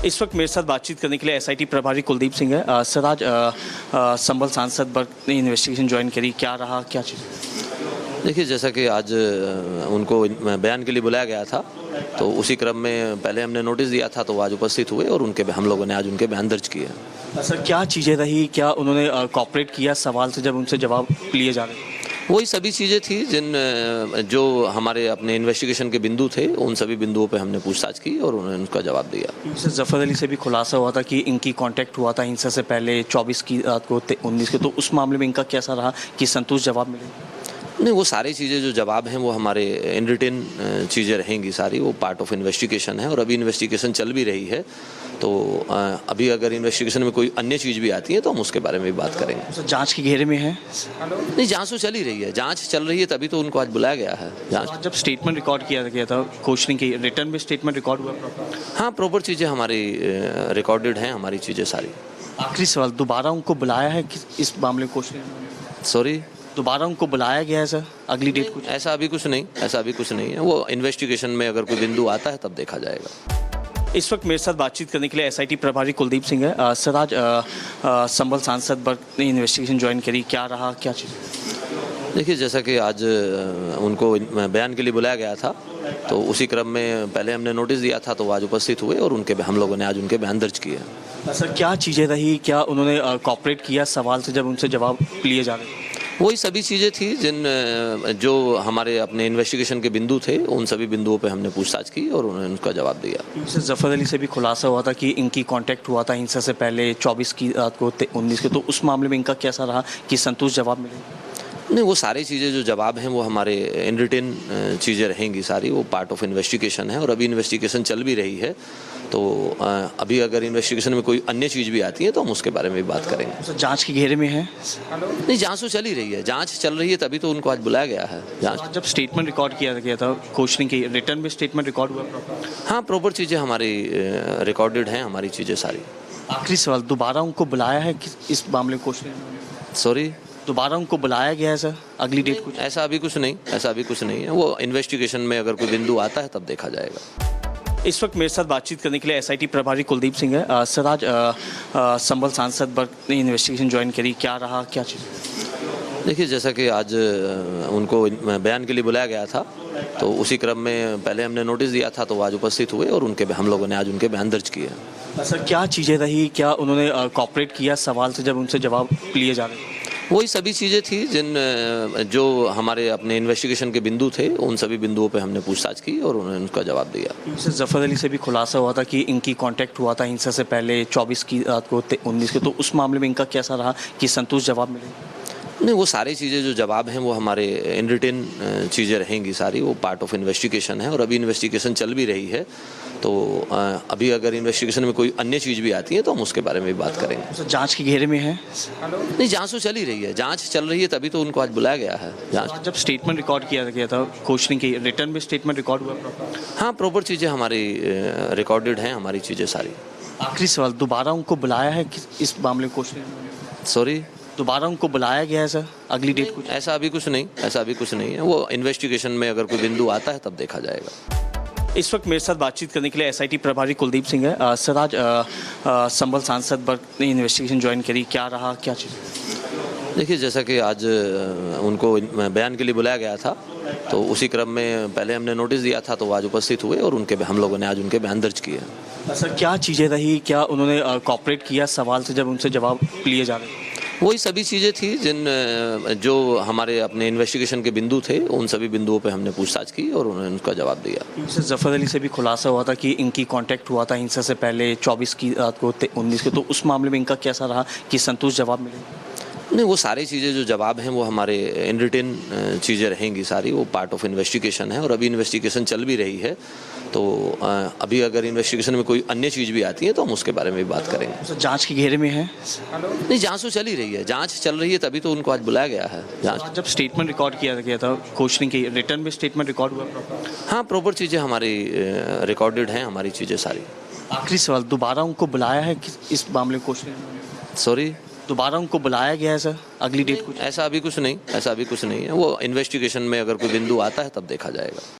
इस वक्त मेरे साथ बातचीत करने के लिए एसआईटी प्रभारी कुलदीप सिंह है। सर, आज संभल सांसद पर ने इन्वेस्टिगेशन ज्वाइन करी, क्या रहा, क्या चीज़? देखिए, जैसा कि आज उनको बयान के लिए बुलाया गया था, तो उसी क्रम में पहले हमने नोटिस दिया था, तो वो आज उपस्थित हुए और हम लोगों ने आज उनके बयान दर्ज किए। सर, क्या चीज़ें रही, क्या उन्होंने कॉपरेट किया सवाल से जब उनसे जवाब लिए जा रहे थे? वही सभी चीज़ें थी जो हमारे अपने इन्वेस्टिगेशन के बिंदु थे, उन सभी बिंदुओं पे हमने पूछताछ की और उन्होंने उनका जवाब दिया। सर, जफ़र अली से भी खुलासा हुआ था कि इनकी कांटेक्ट हुआ था हिंसा से पहले 24 की रात को 19 के, तो उस मामले में इनका कैसा रहा कि संतुष्ट जवाब मिले? नहीं, वो सारी चीज़ें जो जवाब हैं वो हमारे इन रिटन चीज़ें रहेंगी सारी, वो पार्ट ऑफ इन्वेस्टिगेशन है और अभी इन्वेस्टिगेशन चल भी रही है। तो अभी अगर इन्वेस्टिगेशन में कोई अन्य चीज़ भी आती है तो हम उसके बारे में भी बात करेंगे। सर, जांच के घेरे में है? नहीं, जांच तो चल ही रही है, जांच चल रही है, तभी तो उनको आज बुलाया गया है। जांच जब स्टेटमेंट रिकॉर्ड किया गया था क्वेश्चनिंग की, रिटर्न में स्टेटमेंट रिकॉर्ड हुआ? हाँ, प्रॉपर चीज़ें हमारी रिकॉर्डेड हैं, हमारी चीज़ें सारी। आखिरी सवाल, दोबारा उनको बुलाया है कि इस मामले को क्वेश्चन? सॉरी, दोबारा उनको बुलाया गया है सर, अगली डेट कुछ? ऐसा अभी कुछ नहीं है। वो इन्वेस्टिगेशन में अगर कोई बिंदु आता है तब देखा जाएगा। इस वक्त मेरे साथ बातचीत करने के लिए एसआईटी प्रभारी कुलदीप सिंह है। सर, आज संभल सांसद पर ने इन्वेस्टिगेशन ज्वाइन करी, क्या रहा, क्या चीज़? देखिए, जैसा कि आज उनको बयान के लिए बुलाया गया था, तो उसी क्रम में पहले हमने नोटिस दिया था, तो वो आज उपस्थित हुए और हम लोगों ने आज उनके बयान दर्ज किए। सर, क्या चीज़ें रही, क्या उन्होंने कॉपरेट किया सवाल से जब उनसे जवाब लिए जा रहे थे? वही सभी चीज़ें थी जो हमारे अपने इन्वेस्टिगेशन के बिंदु थे, उन सभी बिंदुओं पे हमने पूछताछ की और उन्होंने उनका जवाब दिया। सर, जफ़र अली से भी खुलासा हुआ था कि इनकी कांटेक्ट हुआ था हिंसा से पहले 24 की रात को 19 के, तो उस मामले में इनका कैसा रहा कि संतुष्ट जवाब मिले? नहीं, वो सारी चीज़ें जो जवाब हैं वो हमारे इन रिटन चीज़ें रहेंगी सारी, वो पार्ट ऑफ इन्वेस्टिगेशन है और अभी इन्वेस्टिगेशन चल भी रही है। तो अभी अगर इन्वेस्टिगेशन में कोई अन्य चीज़ भी आती है तो हम उसके बारे में भी बात करेंगे। सर, जांच के घेरे में है? नहीं, जांच तो चल ही रही है, जांच चल रही है, तभी तो उनको आज बुलाया गया है। जांच जब स्टेटमेंट रिकॉर्ड किया गया था क्वेश्चनिंग की, रिटर्न में स्टेटमेंट रिकॉर्ड हुआ? हाँ, प्रॉपर चीज़ें हमारी रिकॉर्डेड हैं, हमारी चीज़ें सारी। आखिरी सवाल, दोबारा उनको बुलाया है कि इस मामले को क्वेश्चन? सॉरी, दोबारा उनको बुलाया गया है सर, अगली डेट कुछ? ऐसा अभी कुछ नहीं है। वो इन्वेस्टिगेशन में अगर कोई बिंदु आता है तब देखा जाएगा। इस वक्त मेरे साथ बातचीत करने के लिए एसआईटी प्रभारी कुलदीप सिंह है। सर, आज संभल सांसद पर ने इन्वेस्टिगेशन ज्वाइन करी, क्या रहा, क्या चीज़? देखिए, जैसा कि आज उनको बयान के लिए बुलाया गया था, तो उसी क्रम में पहले हमने नोटिस दिया था, तो वो आज उपस्थित हुए और हम लोगों ने आज उनके बयान दर्ज किए। सर, क्या चीज़ें रही, क्या उन्होंने कॉपरेट किया सवाल से जब उनसे जवाब लिए जा रहे थे? वही सभी चीज़ें थी जो हमारे अपने इन्वेस्टिगेशन के बिंदु थे, उन सभी बिंदुओं पे हमने पूछताछ की और उन्होंने उनका जवाब दिया। सर, जफ़र अली से भी खुलासा हुआ था कि इनकी कांटेक्ट हुआ था हिंसा से पहले 24 की रात को 19 के, तो उस मामले में इनका कैसा रहा कि संतुष्ट जवाब मिले? नहीं, वो सारी चीज़ें जो जवाब हैं वो हमारे इन रिटन चीज़ें रहेंगी सारी, वो पार्ट ऑफ इन्वेस्टिगेशन है और अभी इन्वेस्टिगेशन चल भी रही है। तो अभी अगर इन्वेस्टिगेशन में कोई अन्य चीज़ भी आती है तो हम उसके बारे में भी बात करेंगे। सर, जांच के घेरे में है? नहीं, जांच तो चल ही रही है, जांच चल रही है, तभी तो उनको आज बुलाया गया है। जांच जब स्टेटमेंट रिकॉर्ड किया गया था क्वेश्चनिंग की, रिटर्न में स्टेटमेंट रिकॉर्ड हुआ? हाँ, प्रॉपर चीज़ें हमारी रिकॉर्डेड हैं, हमारी चीज़ें सारी। आखिरी सवाल, दोबारा उनको बुलाया है कि इस मामले को क्वेश्चन? सॉरी, दोबारा उनको बुलाया गया है सर, अगली डेट कुछ? ऐसा अभी कुछ नहीं है। वो इन्वेस्टिगेशन में अगर कोई बिंदु आता है तब देखा जाएगा। इस वक्त मेरे साथ बातचीत करने के लिए एसआईटी प्रभारी कुलदीप सिंह है। सर, आज संभल सांसद पर ने इन्वेस्टिगेशन ज्वाइन करी, क्या रहा, क्या चीज़? देखिए, जैसा कि आज उनको बयान के लिए बुलाया गया था, तो उसी क्रम में पहले हमने नोटिस दिया था, तो वो आज उपस्थित हुए और हम लोगों ने आज उनके बयान दर्ज किए। सर, क्या चीज़ें रही, क्या उन्होंने कॉपरेट किया सवाल से जब उनसे जवाब लिए जा रहे थे? वही सभी चीज़ें थी जो हमारे अपने इन्वेस्टिगेशन के बिंदु थे, उन सभी बिंदुओं पे हमने पूछताछ की और उन्होंने उनका जवाब दिया। सर, जफ़र अली से भी खुलासा हुआ था कि इनकी कांटेक्ट हुआ था हिंसा से पहले 24 की रात को 19 के, तो उस मामले में इनका कैसा रहा कि संतुष्ट जवाब मिले? नहीं, वो सारी चीज़ें जो जवाब हैं वो हमारे इन रिटन चीज़ें रहेंगी सारी, वो पार्ट ऑफ इन्वेस्टिगेशन है और अभी इन्वेस्टिगेशन चल भी रही है। तो अभी अगर इन्वेस्टिगेशन में कोई अन्य चीज़ भी आती है तो हम उसके बारे में भी बात करेंगे। सर, जांच के घेरे में है? नहीं, जांच तो चल ही रही है, जांच चल रही है, तभी तो उनको आज बुलाया गया है। जांच जब स्टेटमेंट रिकॉर्ड किया गया था क्वेश्चनिंग की, रिटर्न में स्टेटमेंट रिकॉर्ड हुआ? हाँ, प्रॉपर चीज़ें हमारी रिकॉर्डेड हैं, हमारी चीज़ें सारी। आखिरी सवाल, दोबारा उनको बुलाया है कि इस मामले को क्वेश्चन? सॉरी, दोबारा उनको बुलाया गया है सर, अगली डेट कुछ? ऐसा अभी कुछ नहीं है। वो इन्वेस्टिगेशन में अगर कोई बिंदु आता है तब देखा जाएगा।